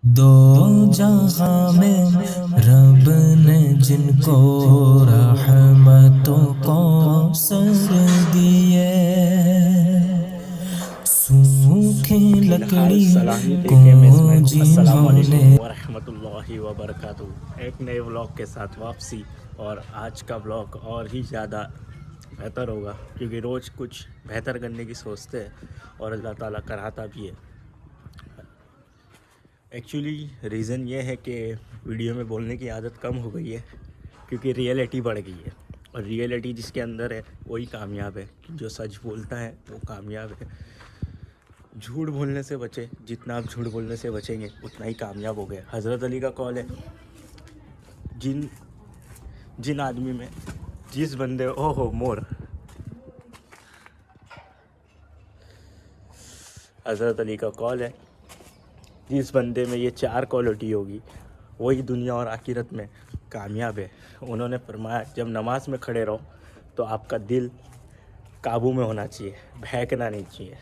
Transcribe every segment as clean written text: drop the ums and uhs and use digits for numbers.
دو جہاں میں رب نے جن کو رحمتوں کو سر دیے، سوکھی فی الحال لکڑی سلامی دے کو کے میں اسماعیل کو السلام جنہوں نے علیکم ورحمۃ اللہ وبرکاتہ، ایک نئے ولاگ کے ساتھ واپسی۔ اور آج کا ولاگ اور ہی زیادہ بہتر ہوگا کیونکہ روز کچھ بہتر کرنے کی سوچتے ہیں اور اللہ تعالیٰ کراتا بھی ہے۔ ایکچولی ریزن یہ ہے کہ ویڈیو میں بولنے کی عادت کم ہو گئی ہے کیونکہ ریئلٹی بڑھ گئی ہے، اور ریئلٹی جس کے اندر ہے وہی کامیاب ہے۔ جو سچ بولتا ہے وہ کامیاب ہے۔ جھوٹ بولنے سے بچے، جتنا آپ جھوٹ بولنے سے بچیں گے اتنا ہی کامیاب ہو گئے۔ حضرت علی کا قول ہے، جن آدمی میں جس بندے مور حضرت علی کا قول ہے، جس بندے میں یہ چار کوالٹی ہوگی وہی دنیا اور آخرت میں کامیاب ہے۔ انہوں نے فرمایا جب نماز میں کھڑے رہو تو آپ کا دل قابو میں ہونا چاہیے، بہکنا نہیں چاہیے،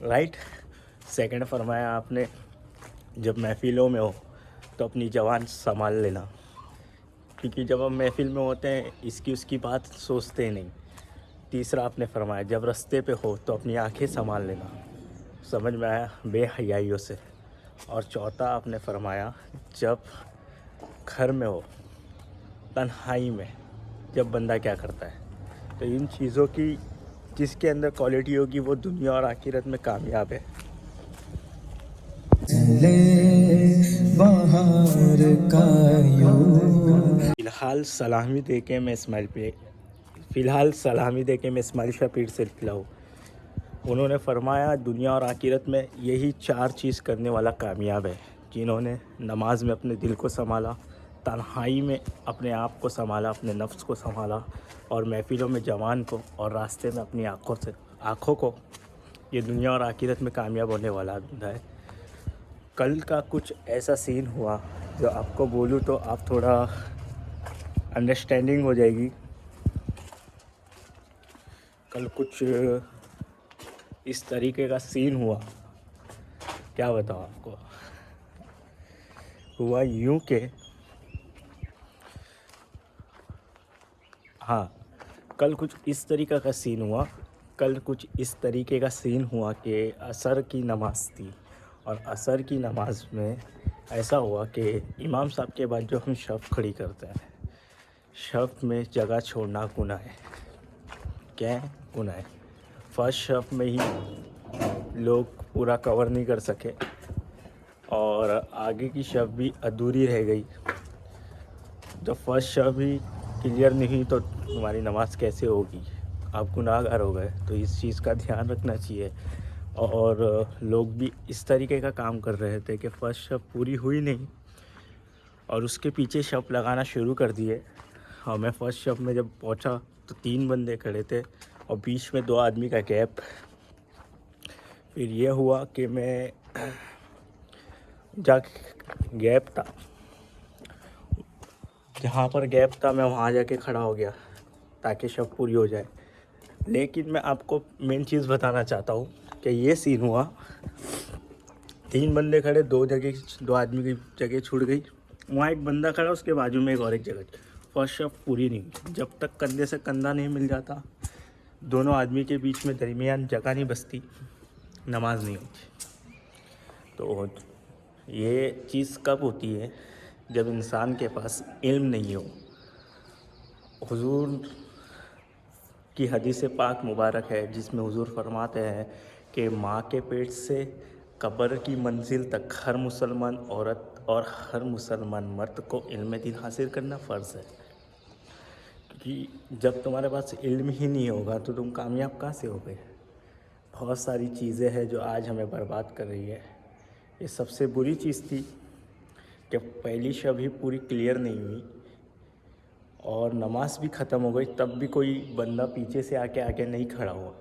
رائٹ۔ سیکنڈ فرمایا آپ نے جب محفلوں میں ہو تو اپنی زبان سنبھال لینا، کیونکہ جب ہم محفل میں ہوتے ہیں اس کی بات سوچتے نہیں۔ تیسرا آپ نے فرمایا جب رستے پہ ہو تو اپنی آنکھیں سنبھال لینا، سمجھ میں آیا، بے حیائیوں سے۔ اور چوتھا آپ نے فرمایا جب گھر میں ہو تنہائی میں، جب بندہ کیا کرتا ہے، تو ان چیزوں کی جس کے اندر کوالٹی ہوگی وہ دنیا اور آخرت میں کامیاب ہے۔ بہار کا فی الحال سلامی دے کے میں اسماعیل شاہ پیر سے نکلا ہوں۔ انہوں نے فرمایا دنیا اور آخرت میں یہی چار چیز کرنے والا کامیاب ہے، جنہوں نے نماز میں اپنے دل کو سنبھالا، تنہائی میں اپنے آپ کو سنبھالا، اپنے نفس کو سنبھالا، اور محفلوں میں جوان کو، اور راستے میں اپنی آنکھوں کو، یہ دنیا اور آخرت میں کامیاب ہونے والا بندہ ہے۔ کل کا کچھ ایسا سین ہوا جو آپ کو بولوں تو آپ تھوڑا انڈرسٹینڈنگ ہو جائے گی۔ کل کچھ اس طریقے کا سین ہوا، کیا بتاؤں آپ کو۔ ہوا یوں کہ کل کچھ اس طریقے کا سین ہوا کہ عصر کی نماز تھی، اور عصر کی نماز میں ایسا ہوا کہ امام صاحب کے بعد جو ہم صف کھڑی کرتے ہیں، صف میں جگہ چھوڑنا گناہ ہے۔ کیا ہے؟ گناہ ہے۔ فرسٹ صف میں ہی لوگ پورا کور نہیں کر سکے، اور آگے کی صف بھی ادھوری رہ گئی۔ جب فرسٹ صف بھی کلیئر نہیں تو تمہاری نماز کیسے ہوگی؟ آپ گناہ گار ہو گئے۔ تو اس چیز کا دھیان رکھنا چاہیے۔ اور لوگ بھی اس طریقے کا کام کر رہے تھے کہ فرسٹ صف پوری ہوئی نہیں اور اس کے پیچھے صف لگانا شروع کر دیے۔ اور میں فرسٹ صف میں جب پہنچا تو 3 بندے کھڑے تھے اور بیچ میں 2 آدمی کا گیپ۔ پھر یہ ہوا کہ میں گیپ تھا، جہاں پر گیپ تھا میں وہاں جا کے کھڑا ہو گیا تاکہ صف پوری ہو جائے۔ لیکن میں آپ کو مین چیز بتانا چاہتا ہوں کہ یہ سین ہوا، 3 بندے کھڑے، 2 آدمی کی جگہ چھوٹ گئی، وہاں ایک بندہ کھڑا، اس کے بازو میں ایک جگہ، فرسٹ صف پوری نہیں ہوئی۔ جب تک کندھے سے کندھا نہیں مل جاتا، دونوں آدمی کے بیچ میں درمیان جگہ نہیں بچتی، نماز نہیں ہوتی۔ تو یہ چیز کب ہوتی ہے؟ جب انسان کے پاس علم نہیں ہو۔ حضور کی حدیث پاک مبارک ہے جس میں حضور فرماتے ہیں کہ ماں کے پیٹ سے قبر کی منزل تک ہر مسلمان عورت اور ہر مسلمان مرد کو علم دین حاصل کرنا فرض ہے، کیونکہ جب تمہارے پاس علم ہی نہیں ہوگا تو تم کامیاب کہاں سے ہوگے؟ بہت ساری چیزیں ہیں جو آج ہمیں برباد کر رہی ہے۔ یہ سب سے بری چیز تھی کہ پہلی شب ہی پوری کلیئر نہیں ہوئی اور نماز بھی ختم ہو گئی، تب بھی کوئی بندہ پیچھے سے آگے نہیں کھڑا ہوا۔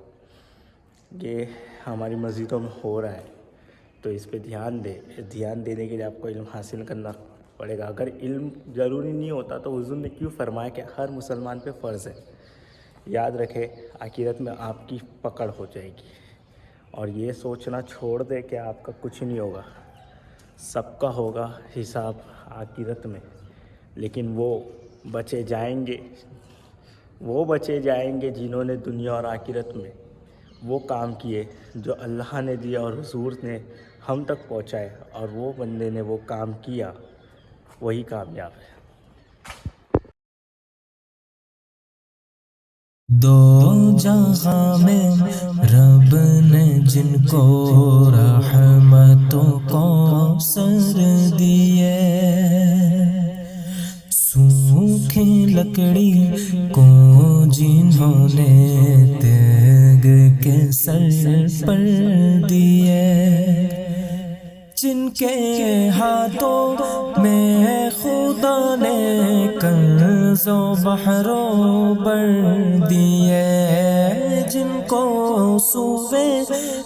یہ ہماری مسجدوں میں ہو رہا ہے، تو اس پہ دھیان دینے کے لیے آپ کو علم حاصل کرنا پڑے گا۔ اگر علم ضروری نہیں ہوتا تو حضور نے کیوں فرمایا کہ ہر مسلمان پہ فرض ہے؟ یاد رکھے آخرت میں آپ کی پکڑ ہو جائے گی، اور یہ سوچنا چھوڑ دے کہ آپ کا کچھ نہیں ہوگا. سب کا ہوگا حساب آخرت میں, لیکن وہ بچے جائیں گے جنہوں نے دنیا اور آخرت میں وہ کام کیے جو اللہ نے دیا اور حضور نے ہم تک پہنچائے, اور وہ بندے نے وہ کام کیا, وہی کامیاب ہے. دو جہاں میں رب نے جن کو رحمتوں کو سر دیے, سوکھی لکڑی کو جنہوں نے تیگ کے سر پر دیے, جن کے ہاتھوں میں خدا نے کنز و بحر و بر دیے, جن کو سوے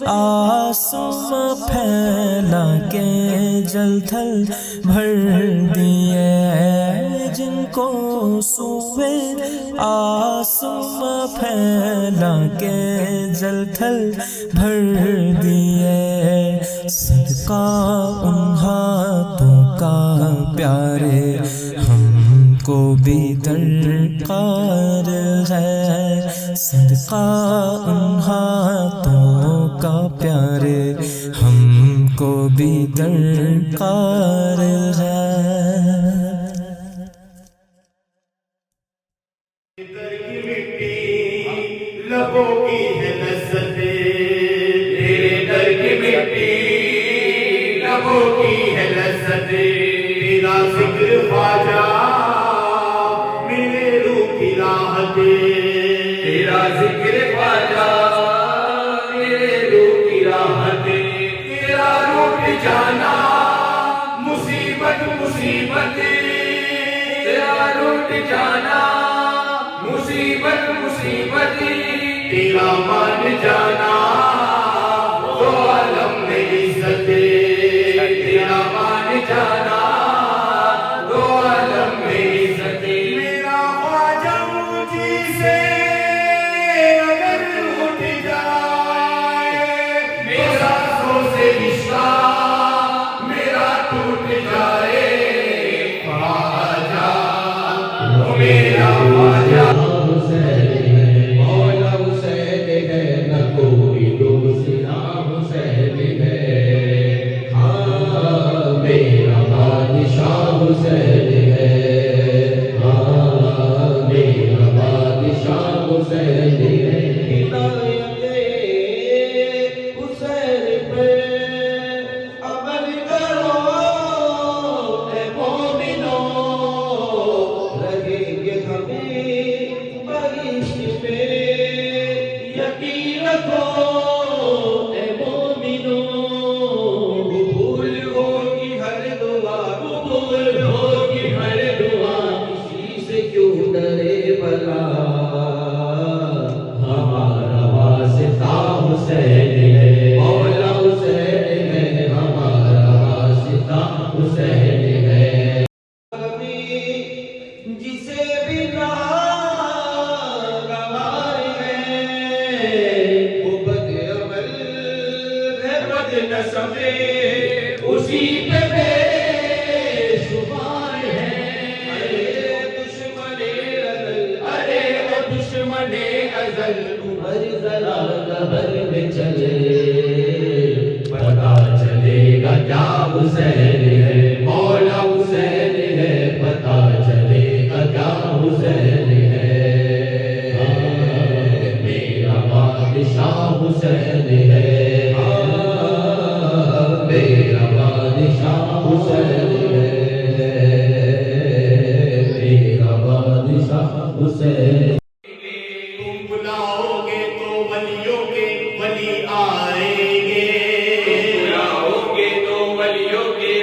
آسمان پھیلا کے جل تھل بھر دیے, جن کو سوے آسمان پھیلا کے جل تھل بھر دیے. صدقہ ان ہاتھوں کا پیارے ہم کو بھی درکار ہے, صدقہ ان ہاتھوں کا پیارے ہم کو بھی درکار ہے. لبوں کی ہے لذت تیرے در کی مٹی, لبوں کی ہے لذت تیرا ذکر خواجہ میرے روح کی راحت, تیرا ذکر خواجہ میرے روح کی راحت, تیرا روح جانا مصیبت مصیبت, تیرا روح جانا مصیبت مصیبت, تیرا مان جانا تو عالم میں عزت, تیرا مان جانا تو عالم میں عزت. میرا خواجہ مجھی سے اگر اٹھ جائے, میرا سو سے رشتہ میرا ٹوٹ جائے, خواجہ وہ میرا خواجہ اسی پہ بے شمار ہے. ارے دشمن ازل, ارے وہ دشمن ازل, عمر ذرا قبر میں چلے پتا چلے گا کیا حسین ہے, مولا حسین ہے, پتا چلے گا کیا حسین ہے. میرا بادشاہ حسین ہے, میرا بادشاہ حسین ہے, میرا بادشاہ حسین. تم بلاؤ گے تو ولیوں کے ولی آئیں گے, بلاؤ گے تو ولیوں کے